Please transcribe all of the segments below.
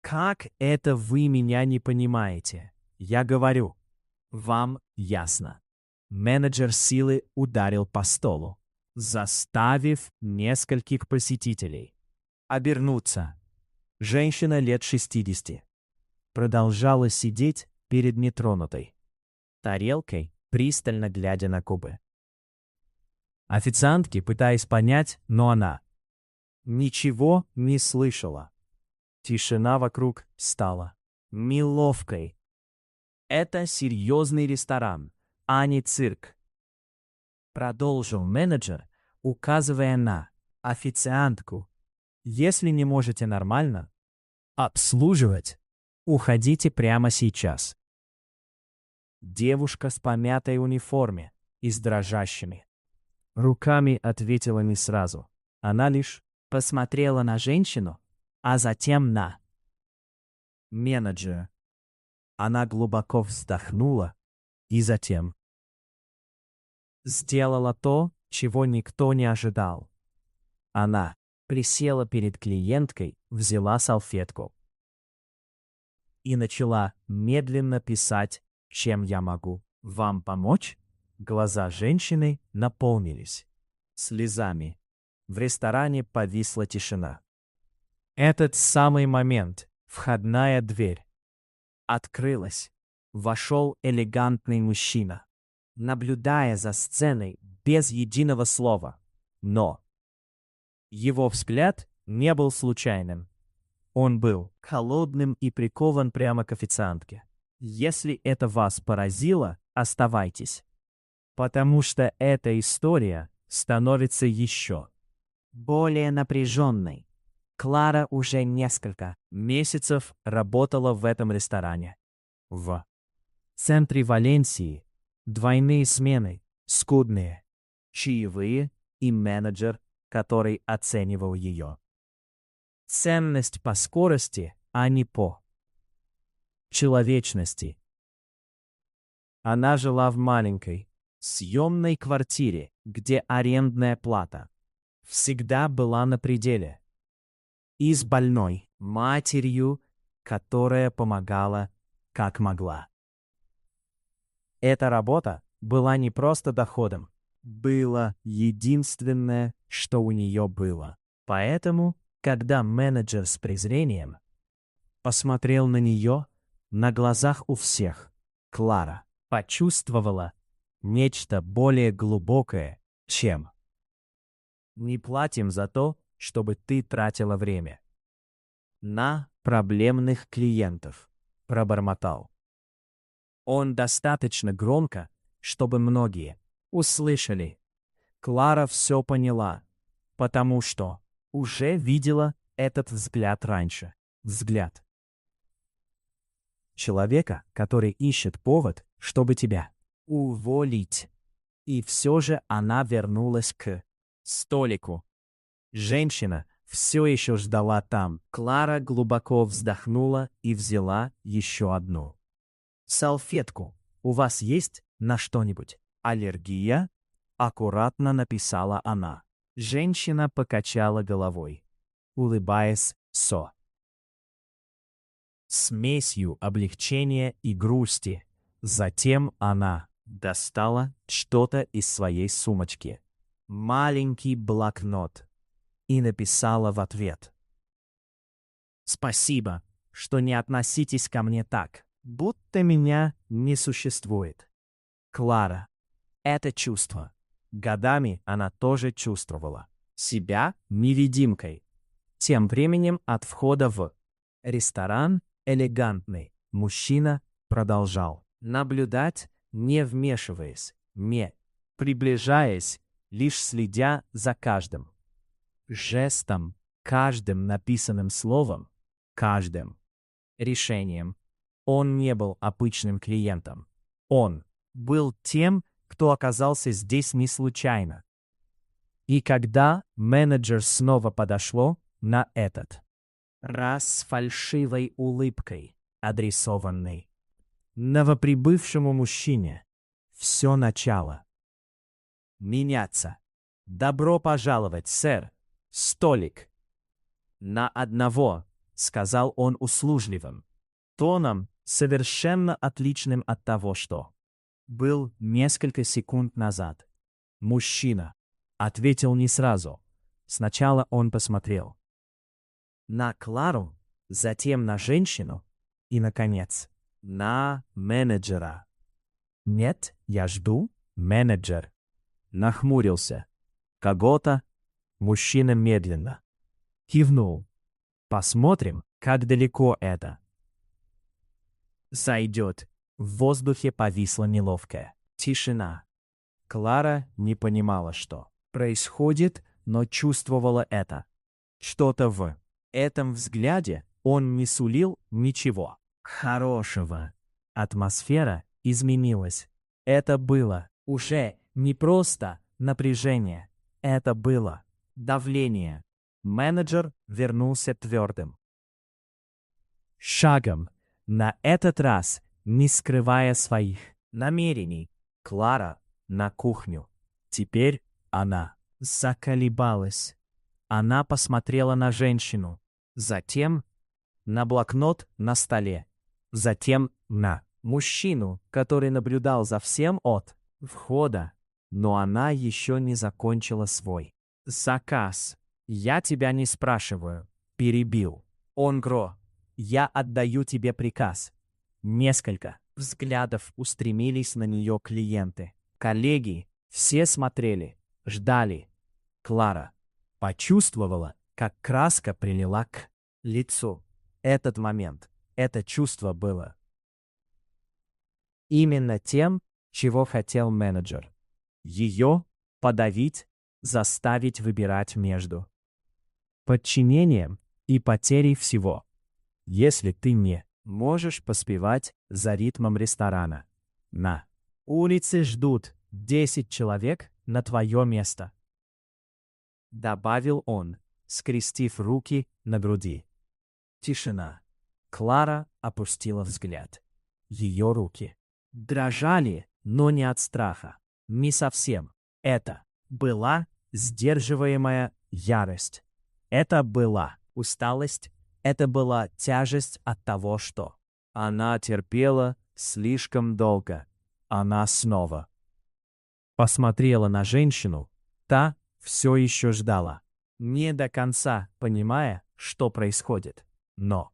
Как это вы меня не понимаете? Я говорю. Вам ясно. Менеджер силы ударил по столу, заставив нескольких посетителей обернуться. Женщина лет 60 продолжала сидеть перед нетронутой тарелкой, пристально глядя на кубы. Официантки пытаясь понять, но она ничего не слышала. Тишина вокруг стала неловкой. Это серьезный ресторан, а не цирк. Продолжил менеджер, указывая на официантку. Если не можете нормально обслуживать, уходите прямо сейчас. Девушка с помятой униформе и с дрожащими руками ответила не сразу. Она лишь посмотрела на женщину, а затем на менеджера. Она глубоко вздохнула и затем сделала то, чего никто не ожидал. Она присела перед клиенткой, взяла салфетку и начала медленно писать, чем я могу вам помочь. Глаза женщины наполнились слезами. В ресторане повисла тишина. Этот самый момент входная дверь открылась. Вошел элегантный мужчина, наблюдая за сценой без единого слова. Но его взгляд не был случайным. Он был холодным и прикован прямо к официантке. Если это вас поразило, оставайтесь. Потому что эта история становится еще более напряженной. Клара уже несколько месяцев работала в этом ресторане. В центре Валенсии двойные смены, скудные чаевые и менеджер, который оценивал ее ценность по скорости, а не по человечности. Она жила в маленькой, съемной квартире, где арендная плата всегда была на пределе. И с больной матерью, которая помогала, как могла. Эта работа была не просто доходом, было единственное, что у нее было. Поэтому, когда менеджер с презрением посмотрел на нее, на глазах у всех Клара почувствовала нечто более глубокое, чем «Не платим за то, чтобы ты тратила время на проблемных клиентов», пробормотал он достаточно громко, чтобы многие услышали. Клара все поняла, потому что уже видела этот взгляд раньше. Взгляд человека, который ищет повод, чтобы тебя уволить. И все же она вернулась к столику. Женщина все еще ждала там. Клара глубоко вздохнула и взяла еще одну салфетку. «У вас есть на что-нибудь аллергия?» Аккуратно написала она. Женщина покачала головой, улыбаясь со смесью облегчения и грусти. Затем она достала что-то из своей сумочки. Маленький блокнот. И написала в ответ: «Спасибо, что не относитесь ко мне так, будто меня не существует». Клара. Это чувство. Годами она тоже чувствовала себя невидимкой. Тем временем от входа в ресторан элегантный мужчина продолжал наблюдать, не вмешиваясь, не приближаясь, лишь следя за каждым жестом, каждым написанным словом, каждым решением. Он не был обычным клиентом. Он был тем, кто оказался здесь не случайно. И когда менеджер снова подошло на этот раз с фальшивой улыбкой, адресованной новоприбывшему мужчине, все начало меняться. «Добро пожаловать, сэр! Столик на одного!» сказал он услужливым тоном, совершенно отличным от того, что был несколько секунд назад. Мужчина ответил не сразу. Сначала он посмотрел на Клару, затем на женщину и, наконец, на менеджера. «Нет, я жду, менеджер». Нахмурился. «Кого-то?» Мужчина медленно кивнул. «Посмотрим, как далеко это зайдет». В воздухе повисла неловкая тишина. Клара не понимала, что происходит, но чувствовала это. Что-то в этом взгляде он не сулил ничего хорошего. Атмосфера изменилась. Это было уже не просто напряжение. Это было давление. Менеджер вернулся твердым шагом, на этот раз не скрывая своих намерений. Клара на кухню. Теперь она заколебалась. Она посмотрела на женщину, затем на блокнот на столе, затем на мужчину, который наблюдал за всем от входа. Но она еще не закончила свой заказ. «Я тебя не спрашиваю», — перебил он Гро. «Я отдаю тебе приказ». Несколько взглядов устремились на нее клиенты. Коллеги все смотрели, ждали. Клара почувствовала, как краска прилила к лицу. Этот момент, это чувство было именно тем, чего хотел менеджер. Ее подавить, заставить выбирать между подчинением и потерей всего. Если ты не можешь поспевать за ритмом ресторана, на улице ждут 10 человек на твое место, добавил он, скрестив руки на груди. Тишина. Клара опустила взгляд. Ее руки дрожали, но не от страха. Не совсем. Это была сдерживаемая ярость. Это была усталость. Это была тяжесть от того, что она терпела слишком долго. Она снова посмотрела на женщину. Та все еще ждала, не до конца понимая, что происходит, но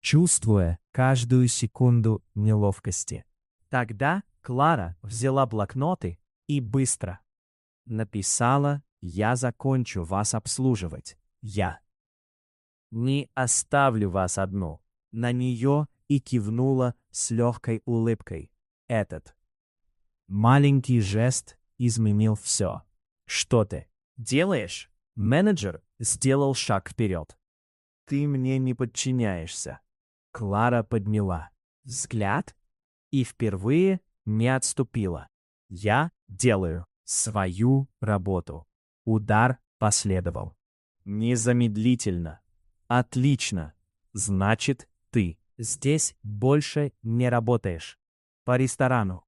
чувствуя каждую секунду неловкости. Тогда Клара взяла блокноты и быстро написала: «Я закончу вас обслуживать. Я не оставлю вас одну». На нее и кивнула с легкой улыбкой. Этот маленький жест изменил все. «Что ты делаешь?» Менеджер сделал шаг вперед. «Ты мне не подчиняешься». Клара подняла взгляд и впервые не отступила. «Я делаю свою работу». Удар последовал. Незамедлительно. «Отлично. Значит, ты здесь больше не работаешь». По ресторану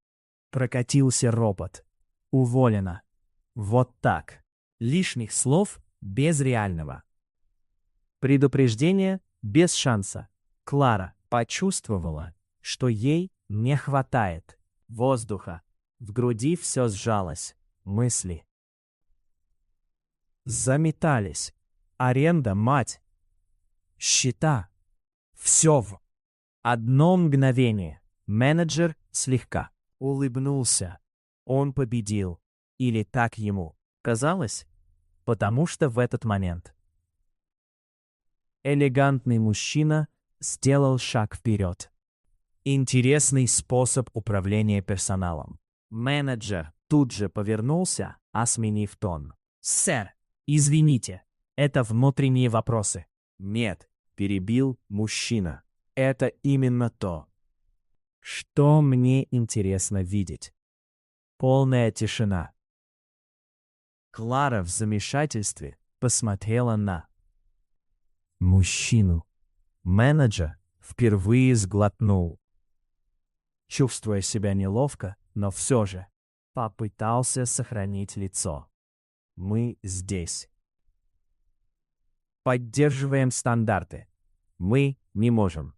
прокатился ропот. «Уволена». Вот так. Лишних слов без реального предупреждения, без шанса. Клара почувствовала, что ей не хватает воздуха. В груди все сжалось. Мысли заметались. Аренда, мать, счета. Все в одно мгновение. Менеджер слегка улыбнулся. Он победил. Или так ему казалось, потому что в этот момент элегантный мужчина сделал шаг вперед. Интересный способ управления персоналом. Менеджер тут же повернулся, сменив тон. «Сэр, извините, это внутренние вопросы». «Нет», — перебил мужчина. «Это именно то, что мне интересно видеть». Полная тишина. Клара в замешательстве посмотрела на мужчину. Менеджер впервые сглотнул. Чувствуя себя неловко, но все же попытался сохранить лицо. «Мы здесь. Поддерживаем стандарты. Мы не можем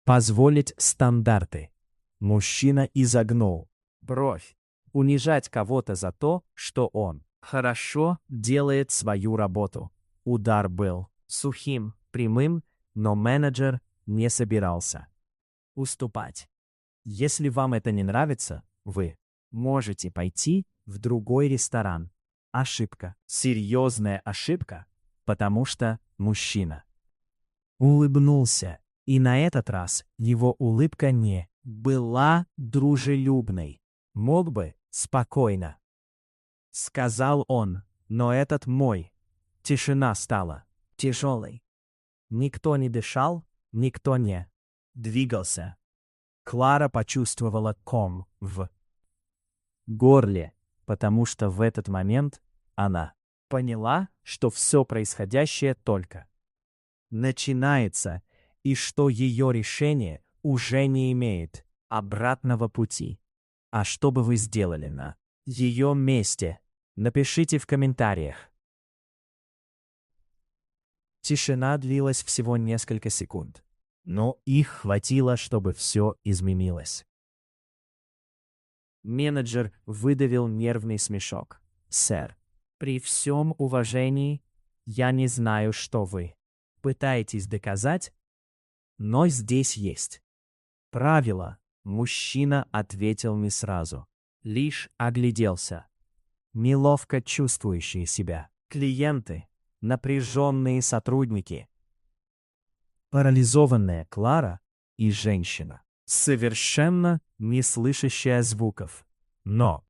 позволить стандарты. Мужчина изогнул бровь. Унижать кого-то за то, что он хорошо делает свою работу. Удар был сухим, прямым, но менеджер не собирался уступать. Если вам это не нравится, вы можете пойти в другой ресторан. Ошибка. Серьезная ошибка, потому что мужчина улыбнулся, и на этот раз его улыбка не была дружелюбной. Мог бы спокойно, сказал он, но этот мой. Тишина стала тяжелой. Никто не дышал, никто не двигался. Клара почувствовала ком в горле, потому что в этот момент она поняла, что все происходящее только начинается, и что ее решение уже не имеет обратного пути. А что бы вы сделали на ее месте? Напишите в комментариях. Тишина длилась всего несколько секунд, но их хватило, чтобы все изменилось. Менеджер выдавил нервный смешок. «Сэр, при всем уважении, я не знаю, что вы пытаетесь доказать, но здесь есть правила». Мужчина ответил не сразу, лишь огляделся. Неловко чувствующие себя клиенты, напряженные сотрудники, парализованная Клара и женщина, совершенно не слышащая звуков. Но